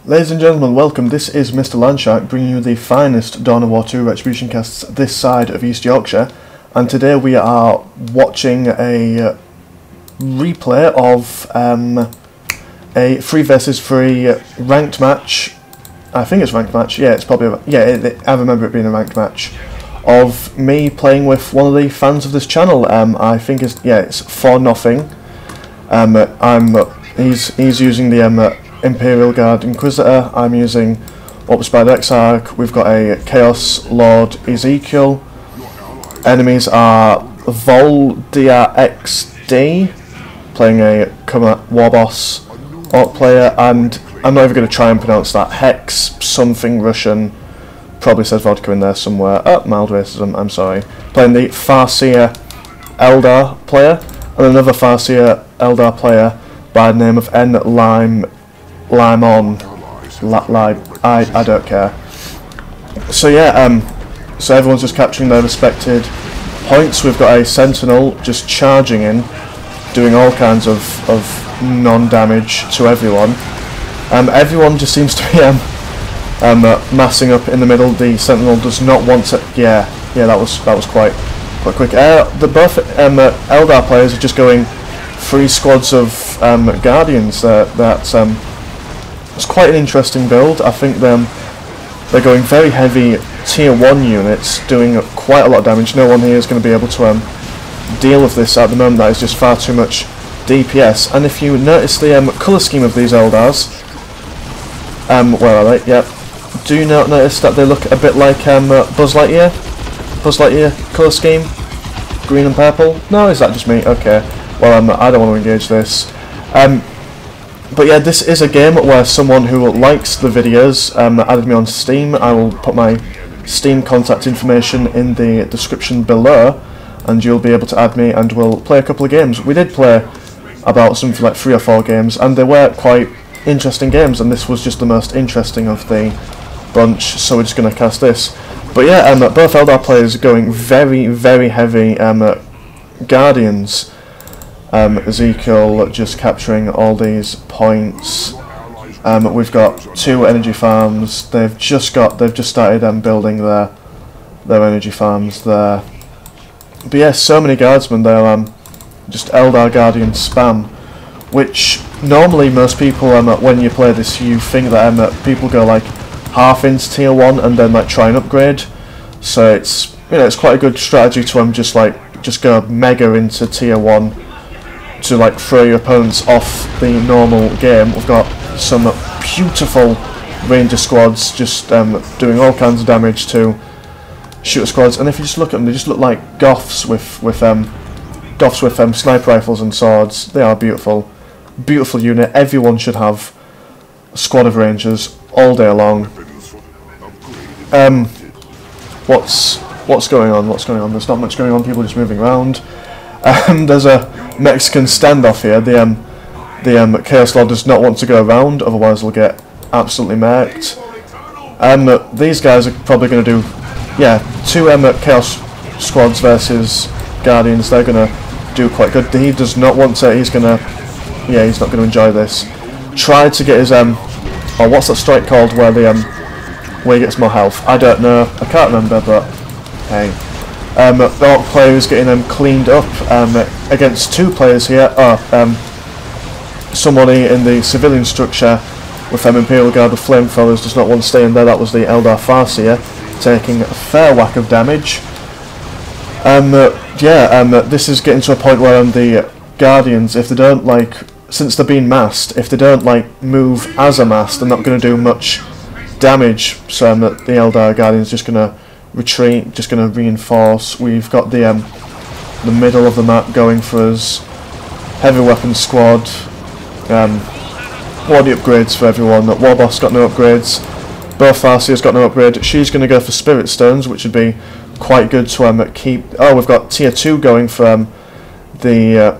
Ladies and gentlemen, welcome. This is Mr. Landshark bringing you the finest Dawn of War 2 Retribution casts this side of East Yorkshire, and today we are watching a replay of a 3 versus 3 ranked match. I think it's ranked match. Yeah, it's probably I remember it being a ranked match of me playing with one of the fans of this channel. I think it's 4-0. He's using the Imperial Guard Inquisitor. I'm using Up Spider Exarch. We've got a Chaos Lord Ezekiel. Enemies are Voldia XD, playing a Warboss Orc player, and I'm not even going to try and pronounce that. Hex something Russian, probably says vodka in there somewhere. Oh, mild racism, I'm sorry. Playing the Farseer Eldar player, and another Farseer Eldar player by the name of N Lime On. I don't care. So yeah, so everyone's just capturing their respected points. We've got a Sentinel just charging in, doing all kinds of non-damage to everyone. Everyone just seems to be massing up in the middle. The Sentinel does not want to. Yeah, that was quite quick. The both Eldar players are just going 3 squads of Guardians. It's quite an interesting build. I think they're going very heavy tier 1 units, doing quite a lot of damage. No one here is going to be able to deal with this at the moment. That is just far too much DPS. And if you notice the colour scheme of these Eldars, where are they? Yep. Do you not notice that they look a bit like Buzz Lightyear? Buzz Lightyear colour scheme? Green and purple? No, is that just me? Okay. Well, I don't want to engage this. But yeah, this is a game where someone who likes the videos added me on Steam. I will put my Steam contact information in the description below, and you'll be able to add me and we'll play a couple of games. We did play about something like 3 or 4 games, and they were quite interesting games, and this was just the most interesting of the bunch, so we're just going to cast this. But yeah, both Eldar players are going very, very heavy Guardians. Ezekiel just capturing all these points. We've got 2 energy farms. They've just started building their energy farms there. But yeah, so many guardsmen. They're just Eldar Guardian spam, which normally most people when you play this, you think that people go like half into tier 1 and then like try and upgrade. So it's it's quite a good strategy to just go mega into tier 1. To like throw your opponents off the normal game. We've got some beautiful ranger squads just doing all kinds of damage to shooter squads, and if you just look at them, they just look like goths with sniper rifles and swords. They are beautiful, beautiful unit. Everyone should have a squad of rangers all day long. What's going on? There's not much going on. People just moving around. There's a Mexican standoff here. The Chaos Lord does not want to go around, otherwise he'll get absolutely murked. These guys are probably going to do, 2 Chaos squads versus Guardians. They're going to do quite good. He does not want to. He's not going to enjoy this. Try to get his what's that strike called where he gets more health? I don't know. I can't remember, but hey. The Orc player is getting them cleaned up against 2 players here. Somebody in the civilian structure with Imperial Guard with flamethrowers does not want to stay in there. That was the Eldar Farseer, taking a fair whack of damage. This is getting to a point where the Guardians, if they don't since they're being massed, if they don't move as a mass, they're not going to do much damage. So the Eldar Guardians just going to retreat, just going to reinforce. We've got the middle of the map going for us. Heavy weapon squad. All the upgrades for everyone. Warboss got no upgrades. Both Farseer's got no upgrade. She's going to go for Spirit Stones, which would be quite good to keep. Oh, we've got tier 2 going for the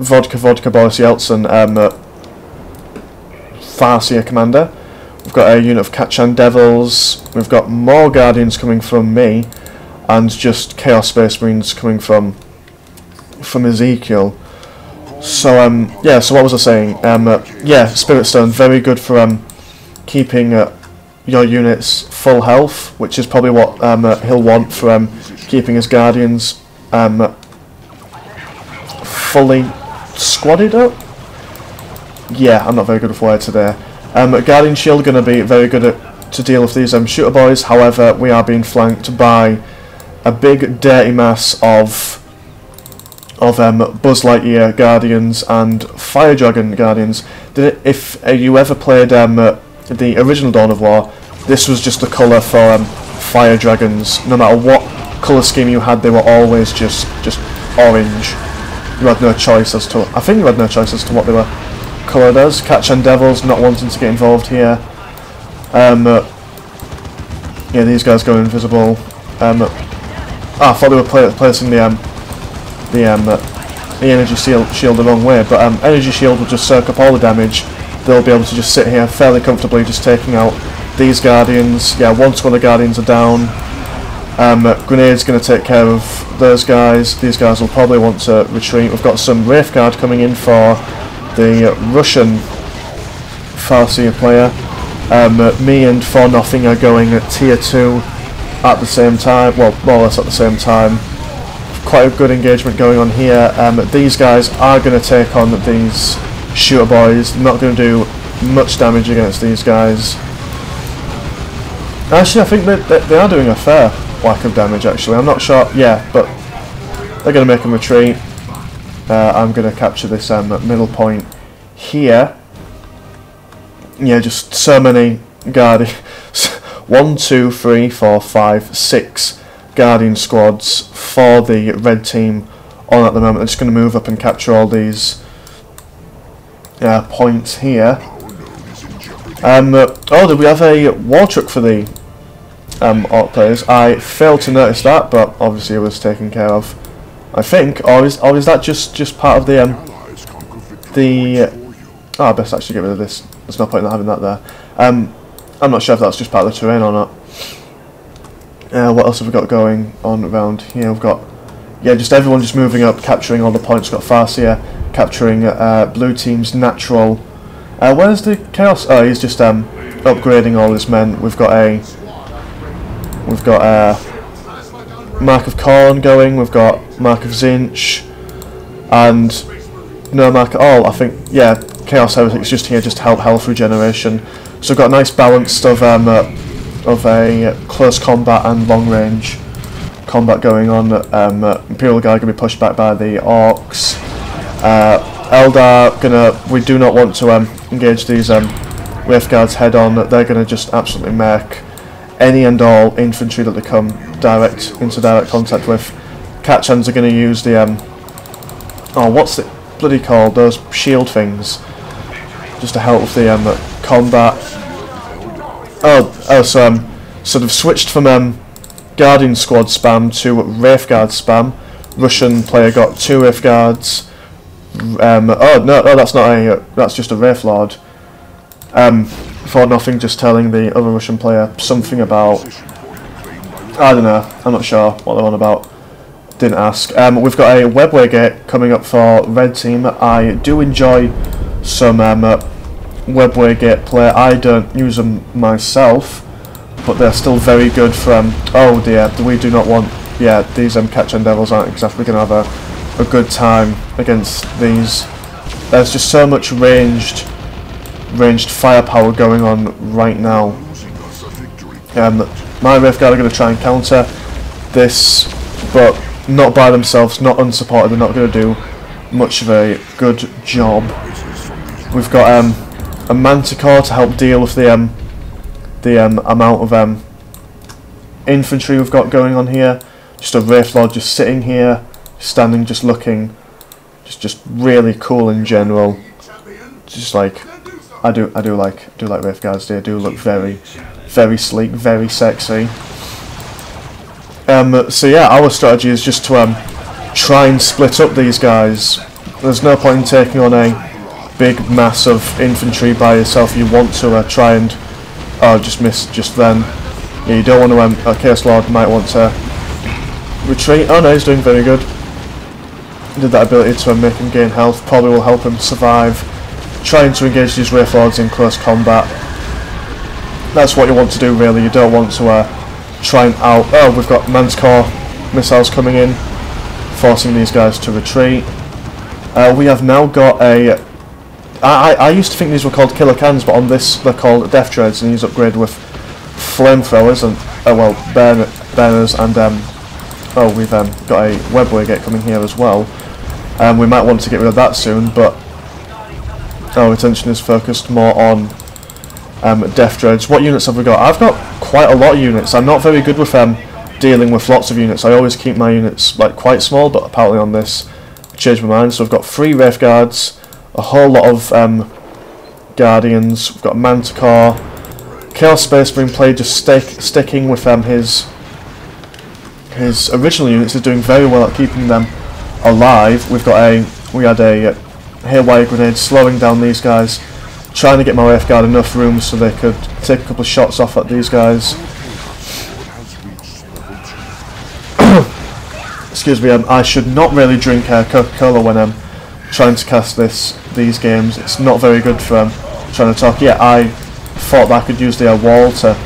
Vodka Boris Yeltsin Farseer commander. We've got a unit of Kachan Devils. We've got more Guardians coming from me, and just Chaos Space Marines coming from Ezekiel. So so what was I saying? Spirit Stone, very good for keeping your units full health, which is probably what he'll want for keeping his Guardians fully squadded up. Yeah, I'm not very good with words today. Guardian Shield going to be very good to deal with these shooter boys. However, we are being flanked by a big dirty mass of Buzz Lightyear Guardians and Fire Dragon Guardians. If you ever played the original Dawn of War, this was just the colour for Fire Dragons. No matter what colour scheme you had, they were always just orange. You had no choice as to... I think you had no choice as to what they were coloured as. Catch and Devils not wanting to get involved here. Yeah, these guys go invisible. I thought they were placing the energy shield the wrong way, but energy shield will just soak up all the damage. They'll be able to just sit here fairly comfortably, just taking out these Guardians. Yeah, once one of the Guardians are down, Grenade's going to take care of those guys. These guys will probably want to retreat. We've got some Wraith Guard coming in for the Russian Farseer player. Me and For Nothing are going at tier 2 at the same time, well, more or less at the same time. Quite a good engagement going on here. These guys are going to take on these shooter boys. They're not going to do much damage against these guys. Actually, I think they are doing a fair whack of damage, actually. I'm not sure, yeah, but they're going to make them retreat. I'm going to capture this middle point here. Yeah, just so many Guardians. 1, 2, 3, 4, 5, 6 Guardian squads for the red team on at the moment. They're just going to move up and capture all these points here. Oh, did we have a war truck for the Orc players? I failed to notice that, but obviously it was taken care of, I think. Or is that just part of the oh, I best actually get rid of this. There's no point in having that there. I'm not sure if that's just part of the terrain or not. What else have we got going on around here? We've got, yeah, just everyone just moving up, capturing all the points. We've got Farseer capturing blue team's natural. Where's the Chaos? Oh, he's just upgrading all his men. We've got Mark of Corn going. We've got Mark of Zinch, and no mark at all. I think, yeah, Chaos Heretics just here, just to help health regeneration. So we've got a nice balance of a close combat and long range combat going on. Imperial Guard gonna be pushed back by the Orcs. Eldar we do not want to engage these Wraith Guards head on. They're gonna just absolutely mech any and all infantry that they come into direct contact with. Catch hands are gonna use the oh, what's it bloody called? Those shield things, just to help with the combat. So they've switched from Guardian Squad spam to Wraith Guard spam. Russian player got 2 Wraith Guards. Oh no, that's not that's just a Wraith Lord. For Nothing just telling the other Russian player something about, I don't know, I'm not sure what they're on about. Didn't ask. We've got a Webway Gate coming up for red team. I do enjoy some Webway Gate play. I don't use them myself, but they're still very good from... oh dear, we do not want... yeah, these Catch and Devils aren't exactly going to have a good time against these. There's just so much ranged firepower going on right now. My Wraith Guard are going to try and counter this, but not by themselves, not unsupported. They're not going to do much of a good job. We've got a Manticore to help deal with the amount of infantry we've got going on here. Just a Wraith Lord just sitting here, standing, just looking, just really cool in general. Just like I do like Wraith Guards. They do look very sleek, very sexy. So yeah, our strategy is just to try and split up these guys. There's no point in taking on a big mass of infantry by yourself. You want to try and just miss just then. Yeah, you don't want to. Chaos Lord might want to retreat. Oh no, he's doing very good. Did that ability to make him gain health. Probably will help him survive. Trying to engage these Wraith Lords in close combat. That's what you want to do really. You don't want to try and out... Oh, we've got Manticore missiles coming in, forcing these guys to retreat. We have now got a... I used to think these were called killer cans, but on this they're called death dreads, and these upgraded with flamethrowers and well, burners, and oh, we've got a web gate coming here as well. We might want to get rid of that soon, but our attention is focused more on death dreads. What units have we got? I've got quite a lot of units. I'm not very good with dealing with lots of units. I always keep my units like quite small, but apparently on this I changed my mind. So I've got 3 Wraith Guards, a whole lot of Guardians, we've got Manticore, Chaos Space Marine played just sticking with his original units is doing very well at keeping them alive. We had a Hailwire Grenade slowing down these guys, trying to get my Wraith Guard enough room so they could take a couple of shots off at these guys. Excuse me, I should not really drink Coca-Cola when I'm trying to cast these games. It's not very good for trying to talk. Yeah, I thought that I could use the wall to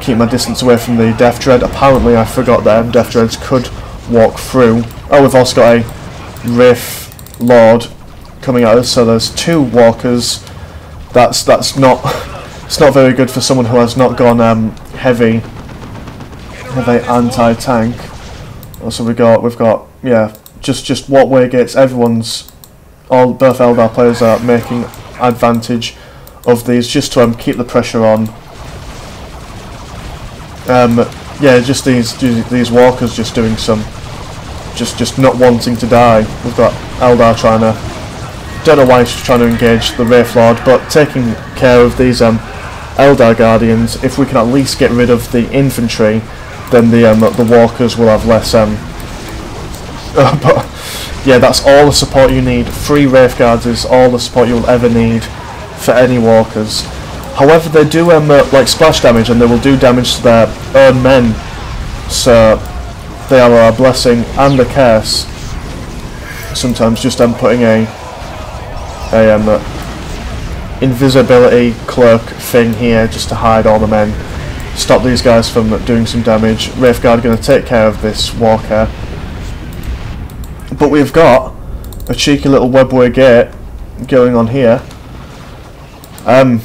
keep my distance away from the Death Dread. Apparently I forgot that Death Dreads could walk through. Oh, we've also got a Wraith Lord coming at us, so there's 2 walkers. That's not it's not very good for someone who has not gone heavy anti-tank. Also we've got yeah, just walkway gates. Both Eldar players are making advantage of these just to keep the pressure on. Yeah, just these walkers just doing some just not wanting to die. We've got Eldar trying to, don't know why he's trying to engage the Wraith Lord, but taking care of these Eldar Guardians. If we can at least get rid of the infantry, then the walkers will have less but yeah, that's all the support you need. 3 Wraith Guards is all the support you'll ever need for any walkers. However, they do like splash damage, and they will do damage to their own men, so they are a blessing and a curse. Sometimes just putting a invisibility cloak thing here just to hide all the men, stop these guys from doing some damage. Wraith Guard are going to take care of this walker, but we've got a cheeky little webway gate going on here. I'm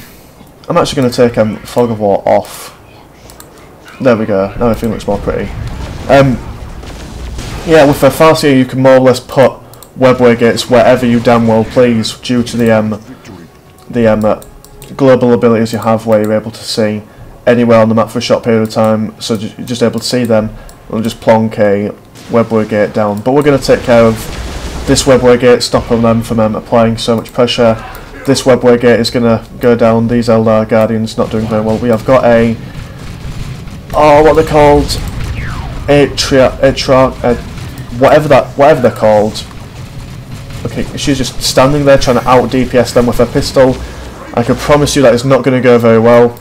actually going to take Fog of War off. There we go, now everything looks more pretty. Yeah, with a Farseer you can more or less put webway gates wherever you damn well please, due to the global abilities you have, where you're able to see anywhere on the map for a short period of time, so you're just able to see them. We'll just plonk a webway gate down, but we're going to take care of this webway gate, stopping them from applying so much pressure. This webway gate is going to go down. These Eldar Guardians not doing very well. We have got a what they're called, whatever they're called. Okay, she's just standing there trying to out DPS them with her pistol. I can promise you that is not going to go very well.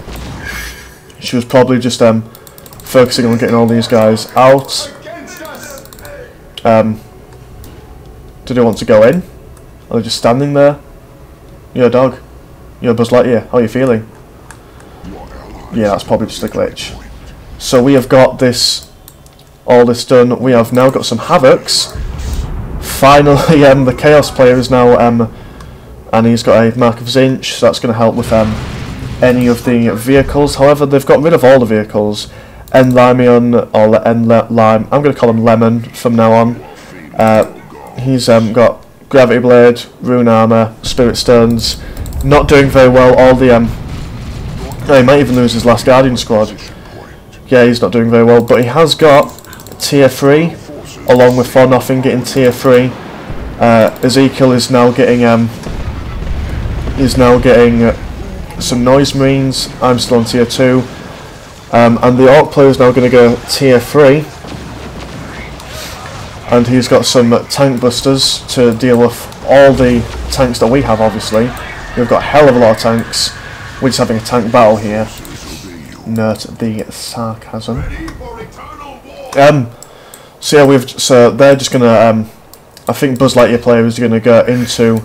She was probably just focusing on getting all these guys out. Do they want to go in? Are they just standing there? You're a dog. You're Buzz Lightyear. How are you feeling? Yeah, that's probably just a glitch. So we have got all this done. We have now got some Havocs. Finally, the Chaos player is now, and he's got a Mark of Zinch, so that's going to help with any of the vehicles. However, they've got rid of all the vehicles. Endymion, or Lime, I'm going to call him Lemon from now on. He's got Gravity Blade, Rune Armour, Spirit Stones. Not doing very well. All the he might even lose his last Guardian squad. Yeah, he's not doing very well, but he has got tier 3, along with For Nothing getting tier 3. Ezekiel is now getting some Noise Marines. I'm still on tier 2. And the Orc player is now going to go tier 3. And he's got some tank busters to deal with all the tanks that we have, obviously. We've got a hell of a lot of tanks. We're just having a tank battle here. Note the sarcasm. So yeah, so they're just gonna I think Buzz Lightyear player is gonna go into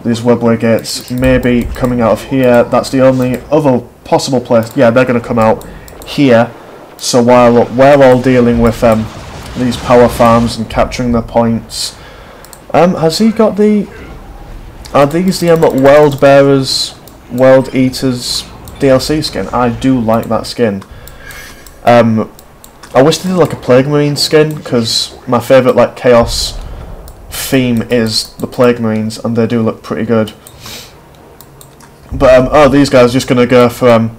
these webway gates may be coming out of here. That's the only other possible place. Yeah, they're going to come out here. So while we're all dealing with these power farms and capturing their points, has he got the... Are these the World Bearers, World Eaters DLC skin? I do like that skin. I wish they did like a Plague Marine skin, because my favourite like Chaos theme is the Plague Marines, and they do look pretty good. But oh, these guys are just gonna go for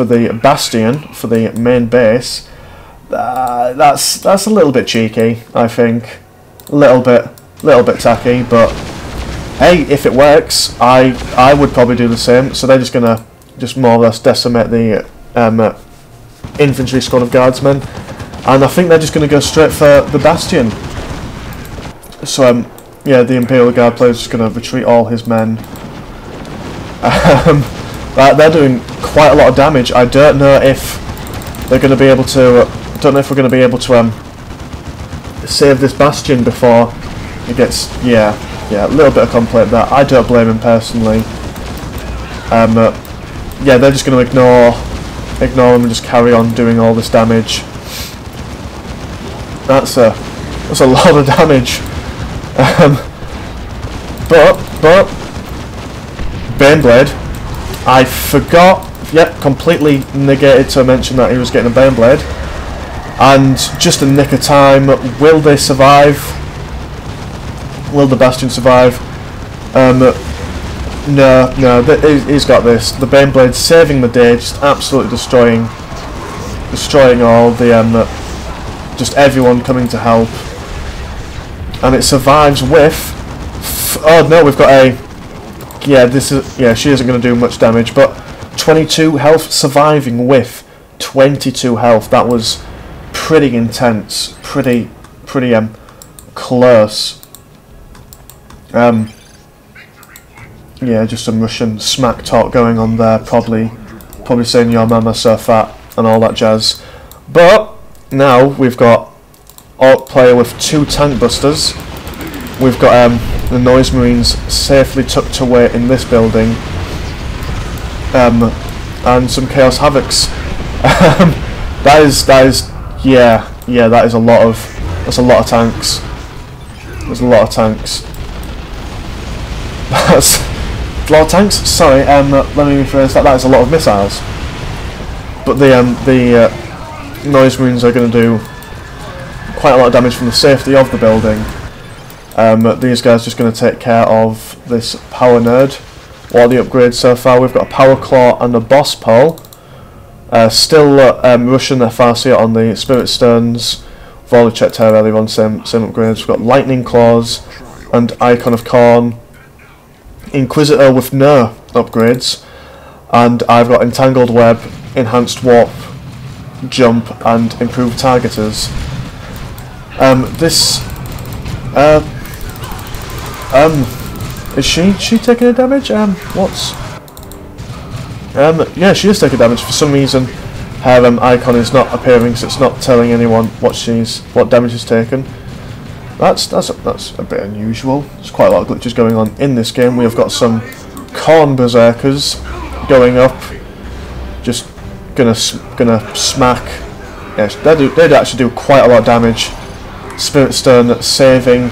the Bastion, for the main base. That's a little bit cheeky, I think. A little bit tacky, but hey, if it works, I would probably do the same. So they're just gonna more or less decimate the infantry squad of guardsmen, and I think they're just gonna go straight for the Bastion. So yeah, the Imperial Guard player is just gonna retreat all his men. They're doing quite a lot of damage. I don't know if they're gonna be able to. Don't know if we're gonna be able to save this Bastion before it gets. Yeah, a little bit of complaint there. I don't blame him personally. Yeah, they're just going to ignore them and just carry on doing all this damage. That's a lot of damage. But Baneblade, I forgot. Yep, completely negated to mention that he was getting a Baneblade. And just in the nick of time, will they survive? Will the Bastion survive? No, he's got this. The Baneblade saving the day, just absolutely destroying all the just everyone coming to help, and it survives with. Oh no, we've got a. Yeah, she isn't going to do much damage, but 22 health, surviving with 22 health. That was pretty intense, pretty close. Yeah, just some Russian smack talk going on there, probably saying your mama's so fat and all that jazz. But now we've got Orc player with 2 tank busters. We've got the Noise Marines safely tucked away in this building, and some Chaos Havocs. That is that is a lot of tanks. There's a lot of tanks. That's a lot of tanks. Sorry, let me rephrase that. That is a lot of missiles. But the Noise Marines are going to do quite a lot of damage from the safety of the building. These guys are just going to take care of this power nerd. What are the upgrades so far? We've got a power claw and a boss pole. Still Russian FRC on the Spirit Stones. We've already checked her earlier on, same upgrades. We've got lightning claws and Icon of Corn. Inquisitor with no upgrades, and I've got Entangled Web, Enhanced Warp, Jump, and Improved Targeters. Is she taking a damage? Yeah, she is taking damage. For some reason, her icon is not appearing, so it's not telling anyone what damage is taken. That's a bit unusual. There's quite a lot of glitches going on in this game. We have got some Corn Berserkers going up, just gonna smack. Yes, they actually do quite a lot of damage. Spirit Stone saving,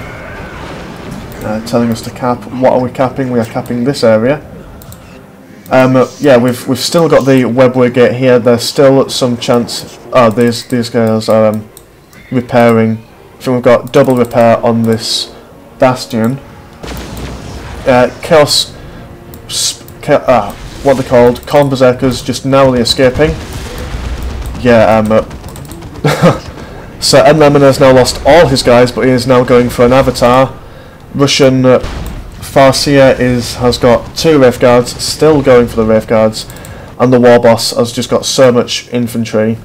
telling us to cap. What are we capping? We are capping this area. Yeah, we've still got the webway gate here. There's still some chance. Oh, these guys are repairing. So we've got double repair on this Bastion. Chaos, what they're called, Corn Berserkers, just narrowly escaping. Yeah, so Lemon has now lost all his guys, but he is now going for an avatar. Russian Farseer has got 2 Wraith Guards, still going for the Wraith Guards, and the War Boss has just got so much infantry.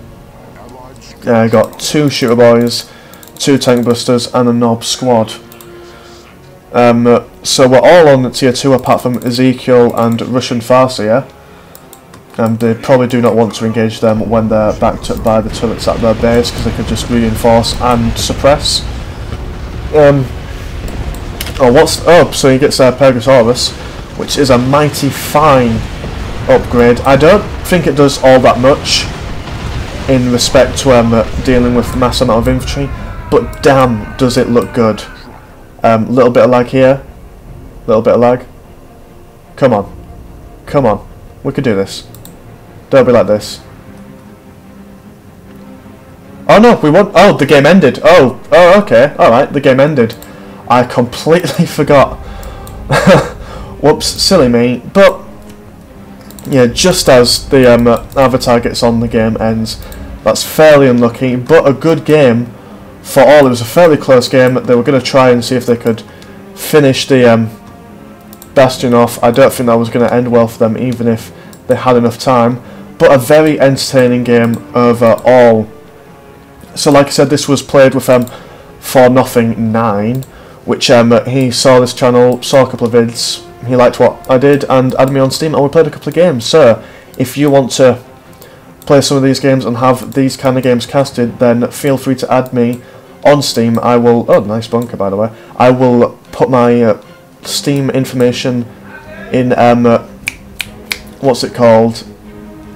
Got 2 Shooter Boys, 2 Tank Busters, and a Nob Squad. So we're all on tier 2 apart from Ezekiel and Russian Farseer. They probably do not want to engage them when they're backed up by the turrets at their base, because they could just reinforce and suppress. Oh, so he gets Pegasaurus, which is a mighty fine upgrade. I don't think it does all that much in respect to dealing with mass amount of infantry, but damn, does it look good. Little bit of lag here, little bit of lag. Come on, come on, we could do this. Don't be like this. Oh no, we won. Oh, the game ended. Oh, okay, alright, the game ended. I completely forgot. Whoops, silly me. But yeah, just as the avatar gets on, the game ends. That's fairly unlucky, but a good game for all. It was a fairly close game. They were going to try and see if they could finish the Bastion off. I don't think that was going to end well for them, even if they had enough time. But a very entertaining game overall. So like I said, this was played with For Nothing 9, which he saw this channel, saw a couple of vids, he liked what I did and added me on Steam, and we played a couple of games. So if you want to play some of these games and have these kind of games casted, then feel free to add me on Steam. I will, oh, nice bunker by the way, I will put my Steam information in, what's it called,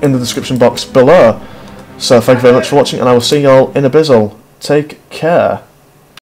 in the description box below. So thank you very much for watching, and I will see you all in a bizzle. Take care.